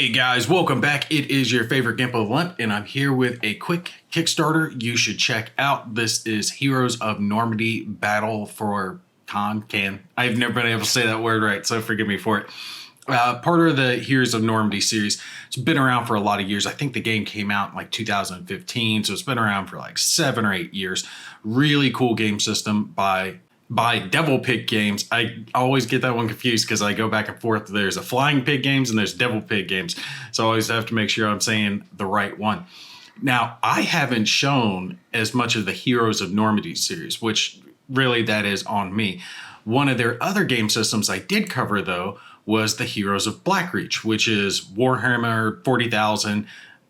Hey guys, welcome back. It is your favorite Gimp of the Limp, and I'm here with a quick Kickstarter you should check out. This is Heroes of Normandy Battle for Caen. I've never been able to say that word right, so forgive me for it. Part of the Heroes of Normandy series. It's been around for a lot of years. I think the game came out in like 2015, so it's been around for like 7 or 8 years. Really cool game system by Devil Pig Games. I always get that one confused because I go back and forth. There's a Flying Pig Games and there's Devil Pig Games. So I always have to make sure I'm saying the right one. Now, I haven't shown as much of the Heroes of Normandy series, which really that is on me. One of their other game systems I did cover, though, was the Heroes of Blackreach, which is Warhammer 40,000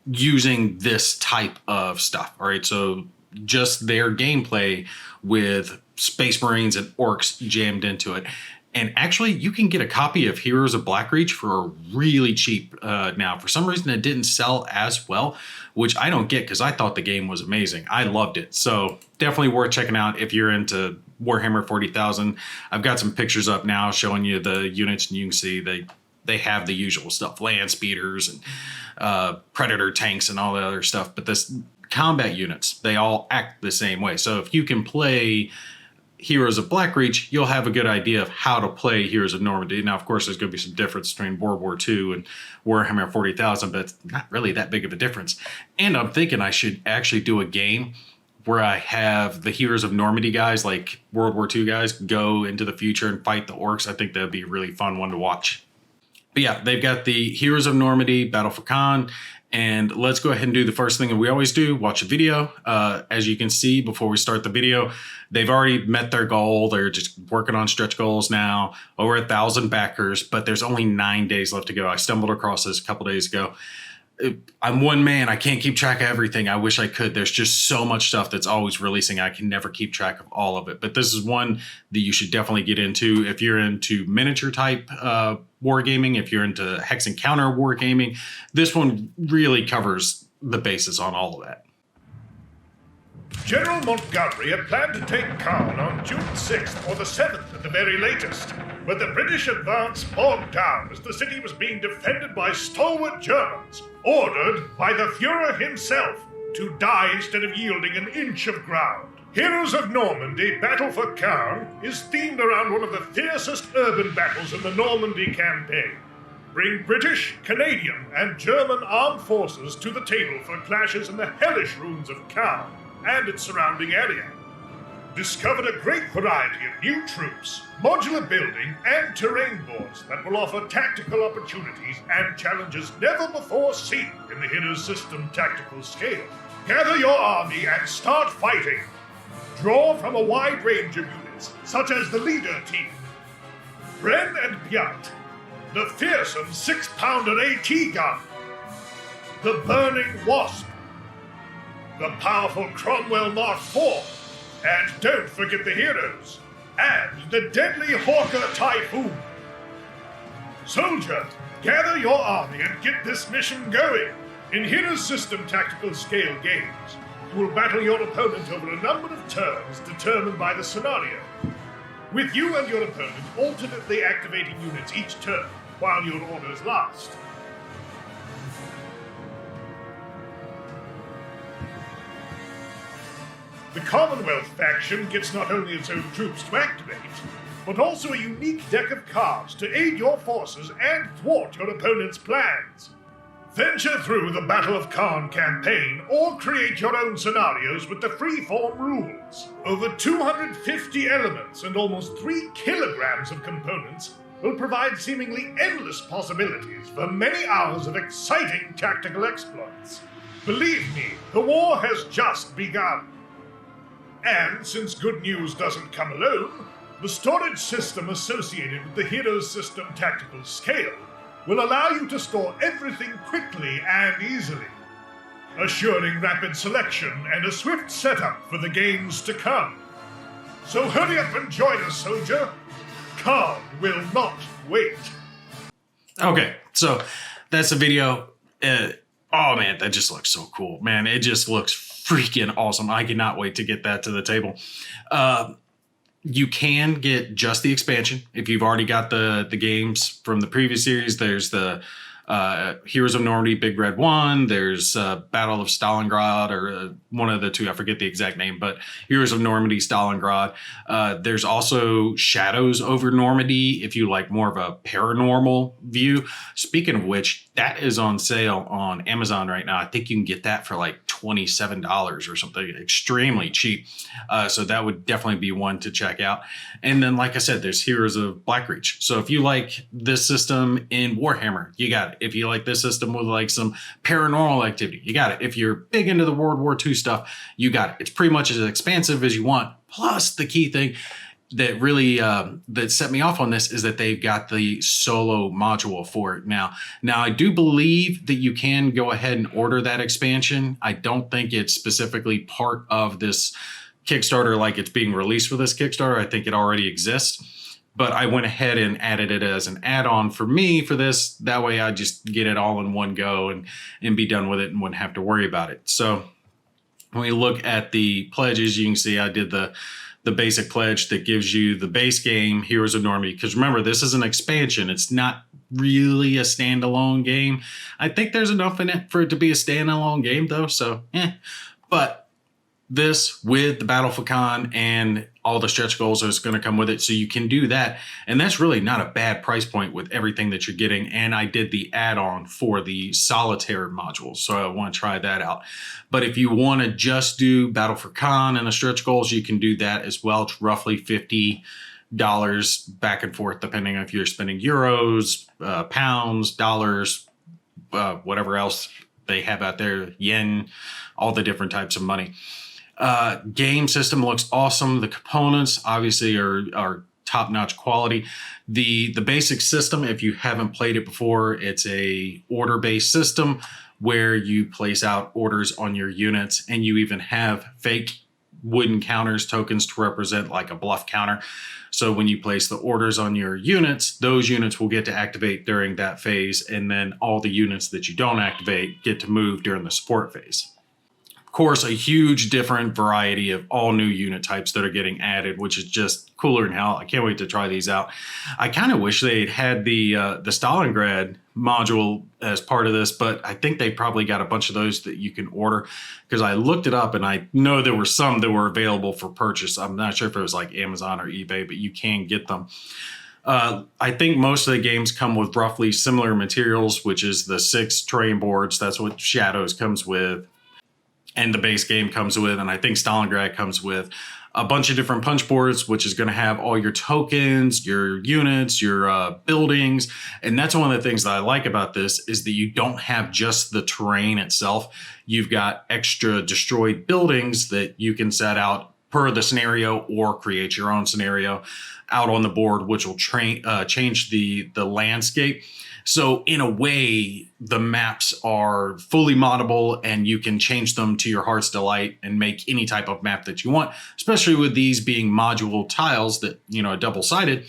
using this type of stuff. All right, so just their gameplay with Space Marines and Orcs jammed into it. And actually, you can get a copy of Heroes of Blackreach for really cheap now. For some reason, it didn't sell as well, which I don't get because I thought the game was amazing. I loved it. So definitely worth checking out if you're into Warhammer 40,000. I've got some pictures up now showing you the units, and you can see they have the usual stuff, land speeders and predator tanks and all the other stuff. But this combat units, they all act the same way. So if you can play Heroes of Blackreach, you'll have a good idea of how to play Heroes of Normandy. Now, of course, there's going to be some difference between World War II and Warhammer 40,000, but it's not really that big of a difference. And I'm thinking I should actually do a game where I have the Heroes of Normandy guys, like World War II guys, go into the future and fight the orcs. I think that'd be a really fun one to watch. But yeah, they've got the Heroes of Normandy Battle for Caen. And let's go ahead and do the first thing that we always do, watch a video. As you can see, before we start the video, they've already met their goal. They're just working on stretch goals now, over 1,000 backers, but there's only 9 days left to go. I stumbled across this a couple days ago. I'm one man. I can't keep track of everything. I wish I could. There's just so much stuff that's always releasing. I can never keep track of all of it. But this is one that you should definitely get into if you're into miniature type wargaming, if you're into hex and counter wargaming. This one really covers the bases on all of that. General Montgomery had planned to take Caen on June 6th or the 7th at the very latest, but the British advance bogged down as the city was being defended by stalwart Germans, ordered by the Fuhrer himself to die instead of yielding an inch of ground. Heroes of Normandy Battle for Caen is themed around one of the fiercest urban battles in the Normandy campaign. Bring British, Canadian, and German armed forces to the table for clashes in the hellish ruins of Caen and its surrounding area. Discovered a great variety of new troops, modular building, and terrain boards that will offer tactical opportunities and challenges never before seen in the Heroes system tactical scale. Gather your army and start fighting. Draw from a wide range of units, such as the leader team, Bren and Piat, the fearsome 6-pounder AT gun, the Burning Wasp, the powerful Cromwell Mark IV, and don't forget the heroes, and the deadly Hawker Typhoon. Soldier, gather your army and get this mission going. In Heroes System Tactical Scale games, you will battle your opponent over a number of turns determined by the scenario, with you and your opponent alternately activating units each turn while your orders last. The Commonwealth faction gets not only its own troops to activate, but also a unique deck of cards to aid your forces and thwart your opponent's plans. Venture through the Battle of Caen campaign or create your own scenarios with the freeform rules. Over 250 elements and almost 3 kilograms of components will provide seemingly endless possibilities for many hours of exciting tactical exploits. Believe me, the war has just begun. And since good news doesn't come alone, the storage system associated with the Heroes System Tactical Scale will allow you to store everything quickly and easily, assuring rapid selection and a swift setup for the games to come. So hurry up and join us, soldier. Caen will not wait. Okay, so that's the video. Oh man, that just looks so cool, man. It just looks freaking awesome. I cannot wait to get that to the table. You can get just the expansion if you've already got the games from the previous series. There's the Heroes of Normandy, Big Red 1. There's Battle of Stalingrad, or one of the two. I forget the exact name, but Heroes of Normandy, Stalingrad. There's also Shadows over Normandy, if you like more of a paranormal view. Speaking of which, that is on sale on Amazon right now. I think you can get that for like $27 or something, extremely cheap. So that would definitely be one to check out. And then, like I said, there's Heroes of Blackreach. So if you like this system in Warhammer, you got it. If you like this system with like some paranormal activity, you got it. If you're big into the World War II stuff, you got it. It's pretty much as expansive as you want. Plus, the key thing that really that set me off on this is that they've got the solo module for it now. Now, I do believe that you can go ahead and order that expansion. I don't think it's specifically part of this Kickstarter, like it's being released for this Kickstarter. I think it already exists. But I went ahead and added it as an add-on for me for this. That way I just get it all in one go and be done with it and wouldn't have to worry about it. So when we look at the pledges, you can see I did the basic pledge that gives you the base game, Heroes of Normandy. Because remember, this is an expansion. It's not really a standalone game. I think there's enough in it for it to be a standalone game, though. So, But this with the Battle for Caen and all the stretch goals that's going to come with it. So you can do that. And that's really not a bad price point with everything that you're getting. And I did the add-on for the solitaire module. So I want to try that out. But if you want to just do Battle for Caen and the stretch goals, you can do that as well. It's roughly $50 back and forth, depending on if you're spending euros, pounds, dollars, whatever else they have out there, yen, all the different types of money. Game system looks awesome. The components obviously are top-notch quality. The basic system, if you haven't played it before, it's a order-based system where you place out orders on your units, and you even have fake wooden counters, tokens to represent like a bluff counter. So when you place the orders on your units, those units will get to activate during that phase, and then all the units that you don't activate get to move during the support phase. Of course, a huge different variety of all new unit types that are getting added, which is just cooler than hell. I can't wait to try these out. I kind of wish they'd had the Stalingrad module as part of this, but I think they probably got a bunch of those that you can order, because I looked it up and I know there were some that were available for purchase. I'm not sure if it was like Amazon or eBay, but you can get them. I think most of the games come with roughly similar materials, which is the 6 terrain boards. That's what Shadows comes with. And the base game comes with, and I think Stalingrad comes with a bunch of different punch boards, which is going to have all your tokens, your units, your buildings. And that's one of the things that I like about this, is that you don't have just the terrain itself. You've got extra destroyed buildings that you can set out per the scenario, or create your own scenario out on the board, which will change the landscape. So in a way, the maps are fully moddable, and you can change them to your heart's delight and make any type of map that you want, especially with these being module tiles that, double-sided.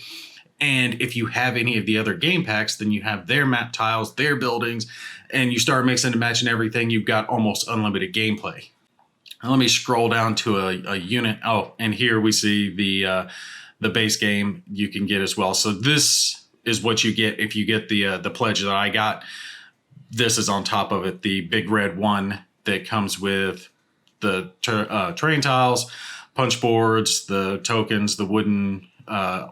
And if you have any of the other game packs, then you have their map tiles, their buildings, and you start mixing and matching everything. You've got almost unlimited gameplay. Now, let me scroll down to a unit. Oh, and here we see the base game you can get as well. So this is what you get if you get the pledge that I got. This is on top of it, the Big Red 1 that comes with the terrain tiles, punch boards, the tokens, the wooden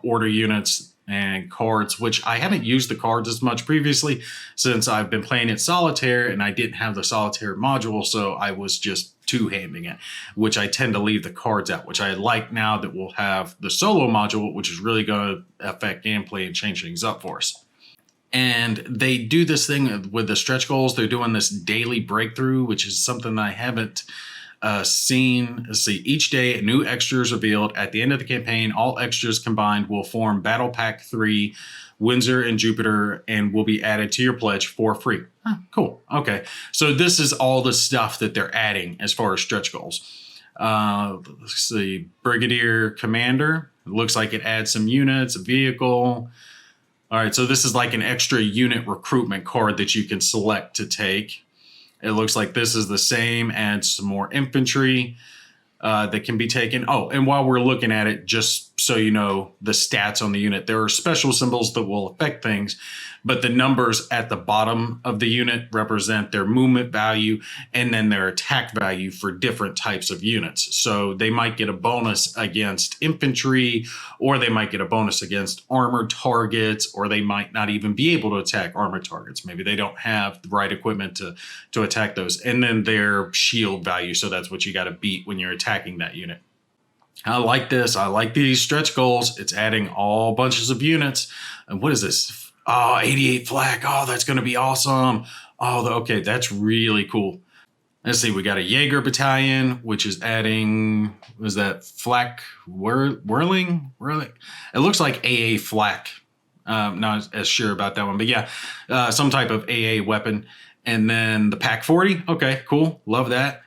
order units, and cards, which I haven't used the cards as much previously since I've been playing it solitaire, and I didn't have the solitaire module, so I was just two-handing it, which I tend to leave the cards out, which I like now that we'll have the solo module, which is really going to affect gameplay and change things up for us. And they do this thing with the stretch goals. They're doing this daily breakthrough, which is something I haven't seen. Let's see. Each day, a new extra is revealed. At the end of the campaign, all extras combined will form Battle Pack 3, Windsor and Jupiter, and will be added to your pledge for free. Cool. Okay. So this is all the stuff that they're adding as far as stretch goals. Let's see. Brigadier Commander. It looks like it adds some units, a vehicle. All right. So this is like an extra unit recruitment card that you can select to take. It looks like this is the same, adds some more infantry that can be taken. Oh, and while we're looking at it, just so you know the stats on the unit. There are special symbols that will affect things, but the numbers at the bottom of the unit represent their movement value and then their attack value for different types of units. So they might get a bonus against infantry, or they might get a bonus against armored targets, or they might not even be able to attack armored targets. Maybe they don't have the right equipment to attack those. And then their shield value. So that's what you got to beat when you're attacking that unit. I like this. I like these stretch goals. It's adding all bunches of units. And what is this? Oh, 88 flak. Oh, that's going to be awesome. Oh, okay. That's really cool. Let's see. We got a Jager Battalion, which is adding, was that flak whirling? It looks like AA flak. Not as sure about that one, but yeah, some type of AA weapon. And then the Pack 40. Okay, cool. Love that.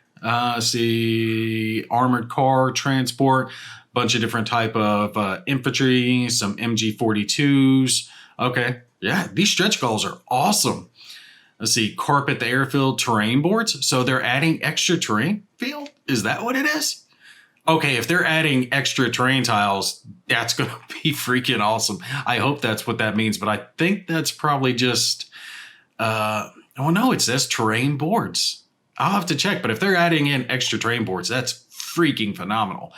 See armored car transport, bunch of different type of infantry, some MG42s. Okay, yeah, these stretch goals are awesome. Let's see, carpet the airfield terrain boards. So they're adding extra terrain field? Is that what it is? Okay, if they're adding extra terrain tiles, that's going to be freaking awesome. I hope that's what that means, but I think that's probably just, oh no, it says terrain boards. I'll have to check, but if they're adding in extra terrain boards, that's freaking phenomenal.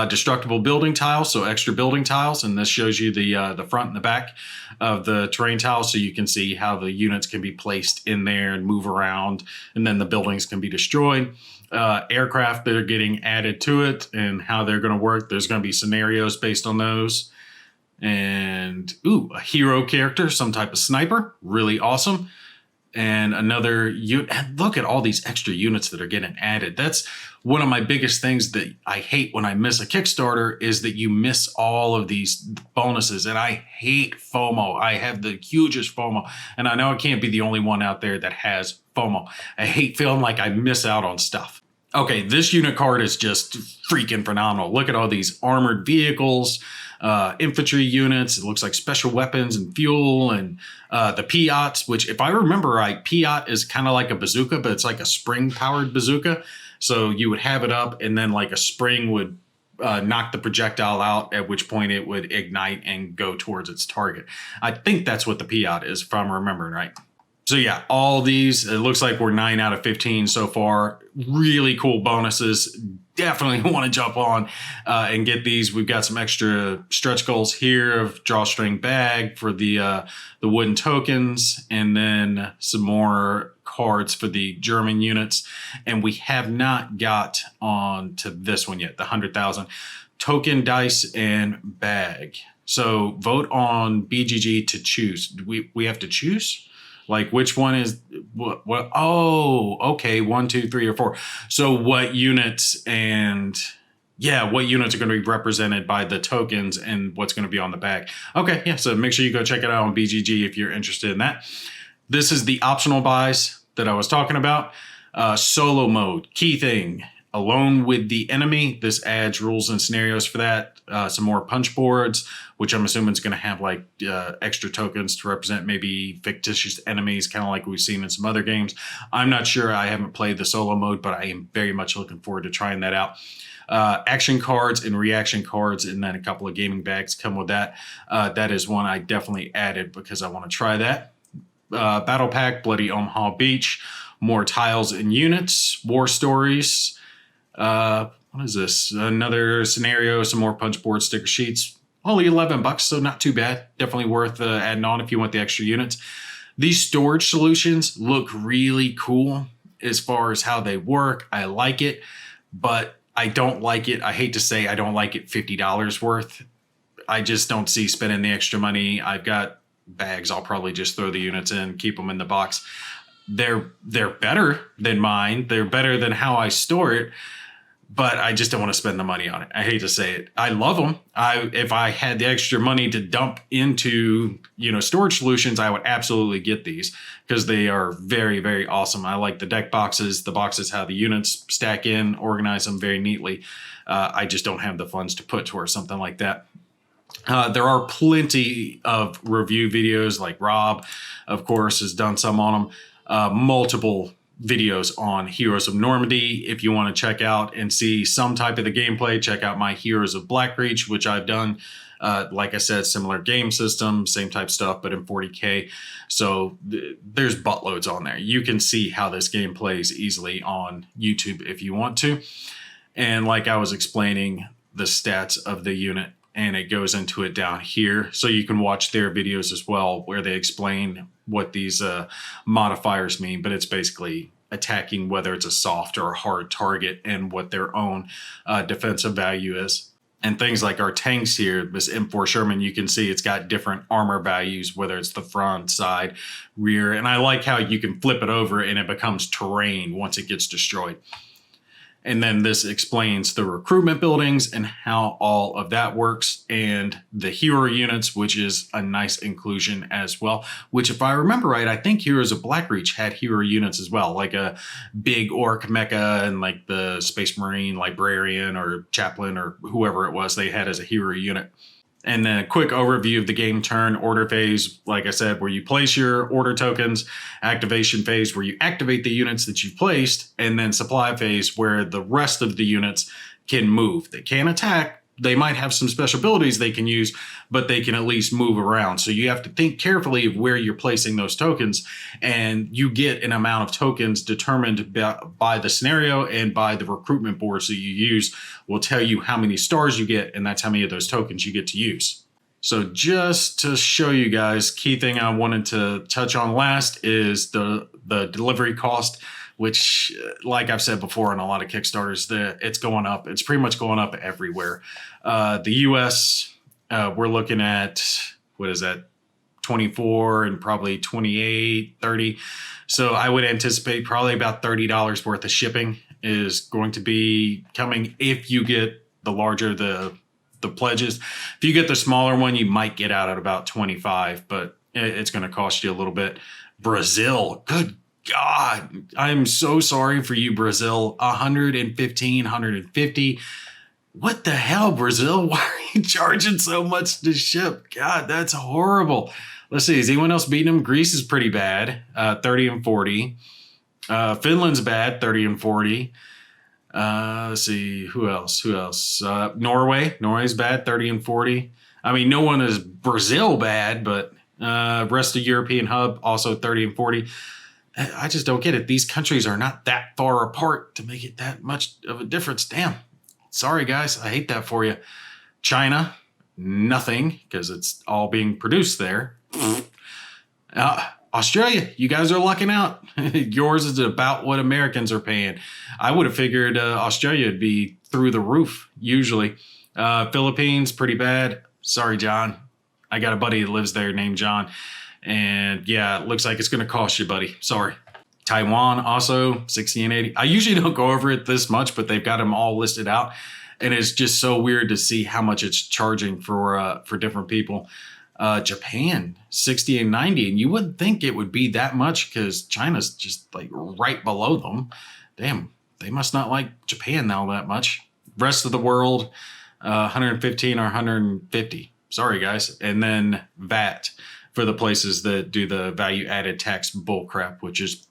Destructible building tiles, so extra building tiles, and this shows you the front and the back of the terrain tiles, so you can see how the units can be placed in there and move around, and then the buildings can be destroyed. Aircraft that are getting added to it and how they're going to work. There's going to be scenarios based on those. And, a hero character, some type of sniper, really awesome. And another unit. And look at all these extra units that are getting added. That's one of my biggest things that I hate when I miss a Kickstarter, is that you miss all of these bonuses. And I hate FOMO. I have the hugest FOMO. And I know I can't be the only one out there that has FOMO. I hate feeling like I miss out on stuff. Okay, this unit card is just freaking phenomenal. Look at all these armored vehicles, infantry units. It looks like special weapons and fuel, and the Piats, which, if I remember right, Piat is kind of like a bazooka, but it's like a spring-powered bazooka. So you would have it up, and then like a spring would knock the projectile out, at which point it would ignite and go towards its target. I think that's what the Piat is, if I'm remembering right. So yeah, all these, it looks like we're 9 out of 15 so far. Really cool bonuses. Definitely want to jump on and get these. We've got some extra stretch goals here of drawstring bag for the wooden tokens, and then some more cards for the German units. And we have not got on to this one yet, the 100,000 token dice and bag. So vote on BGG to choose. We have to choose? Like, which one is what? Oh, okay. 1, 2, 3, or 4. So what units and what units are going to be represented by the tokens and what's going to be on the bag. Okay. Yeah. So make sure you go check it out on BGG if you're interested in that. This is the optional buys that I was talking about. Solo mode, key thing. Alone with the enemy. This adds rules and scenarios for that. Some more punch boards, which I'm assuming is going to have like extra tokens to represent maybe fictitious enemies, kind of like we've seen in some other games. I'm not sure. I haven't played the solo mode, but I am very much looking forward to trying that out. Action cards and reaction cards, and then a couple of gaming bags come with that. That is one I definitely added because I want to try that. Battle Pack, Bloody Omaha Beach, more tiles and units, war stories. What is this? Another scenario, some more punch board sticker sheets. Only $11, so not too bad. Definitely worth adding on if you want the extra units. These storage solutions look really cool as far as how they work. I like it, but I don't like it. I hate to say I don't like it $50 worth. I just don't see spending the extra money. I've got bags. I'll probably just throw the units in, keep them in the box. They're better than mine. They're better than how I store it. But I just don't want to spend the money on it. I hate to say it. I love them. If I had the extra money to dump into, storage solutions, I would absolutely get these because they are very, very awesome. I like the deck boxes. The boxes, how the units stack in, organize them very neatly. I just don't have the funds to put towards something like that. There are plenty of review videos, like Rob, of course, has done some on them. Multiple videos on Heroes of Normandy. If you want to check out and see some type of the gameplay, check out my Heroes of Blackreach, which I've done. Like I said, similar game system, same type stuff, but in 40K. So there's buttloads on there. You can see how this game plays easily on YouTube if you want to. And like I was explaining the stats of the unit, and it goes into it down here. So you can watch their videos as well, where they explain what these modifiers mean. But it's basically attacking whether it's a soft or a hard target and what their own defensive value is. And things like our tanks here, this M4 Sherman, you can see it's got different armor values, whether it's the front, side, rear. And I like how you can flip it over and it becomes terrain once it gets destroyed. And then this explains the recruitment buildings and how all of that works, and the hero units, which is a nice inclusion as well. Which, if I remember right, I think Heroes of Blackreach had hero units as well, like a big orc mecha and like the Space Marine librarian or chaplain or whoever it was they had as a hero unit. And then a quick overview of the game turn, order phase, like I said, where you place your order tokens, activation phase where you activate the units that you've placed, and then supply phase where the rest of the units can move. They can't attack. They might have some special abilities they can use, but they can at least move around. So you have to think carefully of where you're placing those tokens, and you get an amount of tokens determined by the scenario and by the recruitment boards that you use will tell you how many stars you get, and that's how many of those tokens you get to use. So just to show you guys, key thing I wanted to touch on last is the delivery cost, which, like I've said before on a lot of Kickstarters, it's going up. It's pretty much going up everywhere. The US, we're looking at, what is that, 24 and probably 28, 30. So I would anticipate probably about $30 worth of shipping is going to be coming if you get the larger the pledges. If you get the smaller one, you might get out at about 25, but it's going to cost you a little bit. Brazil, good God, I'm so sorry for you, Brazil. 115, 150. What the hell, Brazil? Why are you charging so much to ship? God, that's horrible. Let's see, is anyone else beating them? Greece is pretty bad, 30 and 40. Finland's bad, 30 and 40. Let's see, who else? Norway's bad, 30 and 40. I mean, no one is Brazil bad, but rest of European hub, also 30 and 40. I just don't get it. These countries are not that far apart to make it that much of a difference. Damn. Sorry, guys. I hate that for you. China, nothing, because it's all being produced there. Australia, you guys are lucking out. Yours is about what Americans are paying. I would have figured Australia would be through the roof, usually. Philippines, pretty bad. Sorry, John. I got a buddy that lives there named John. And yeah, it looks like it's going to cost you, buddy. Sorry. Taiwan also 60 and 80. I usually don't go over it this much, but they've got them all listed out. And it's just so weird to see how much it's charging for different people. Japan 60 and 90. And you wouldn't think it would be that much because China's just like right below them. Damn, they must not like Japan now that much. Rest of the world, 115 or 150. Sorry, guys. And then VAT for the places that do the value added tax bullcrap, which is,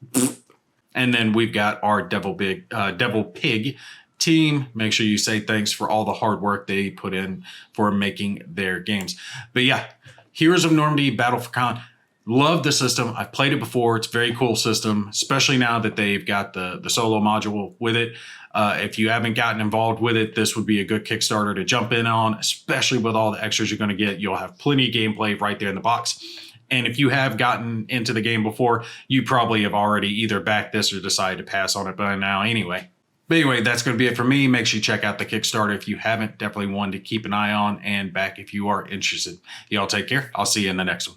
and then we've got our Devil Pig team. Make sure you say thanks for all the hard work they put in for making their games. But yeah, Heroes of Normandy, Battle for Caen. Love the system. I've played it before. It's a very cool system, especially now that they've got the solo module with it. If you haven't gotten involved with it, this would be a good Kickstarter to jump in on, especially with all the extras you're going to get. You'll have plenty of gameplay right there in the box. And if you have gotten into the game before, you probably have already either backed this or decided to pass on it by now anyway. But anyway, that's going to be it for me. Make sure you check out the Kickstarter if you haven't. Definitely one to keep an eye on and back if you are interested. Y'all take care. I'll see you in the next one.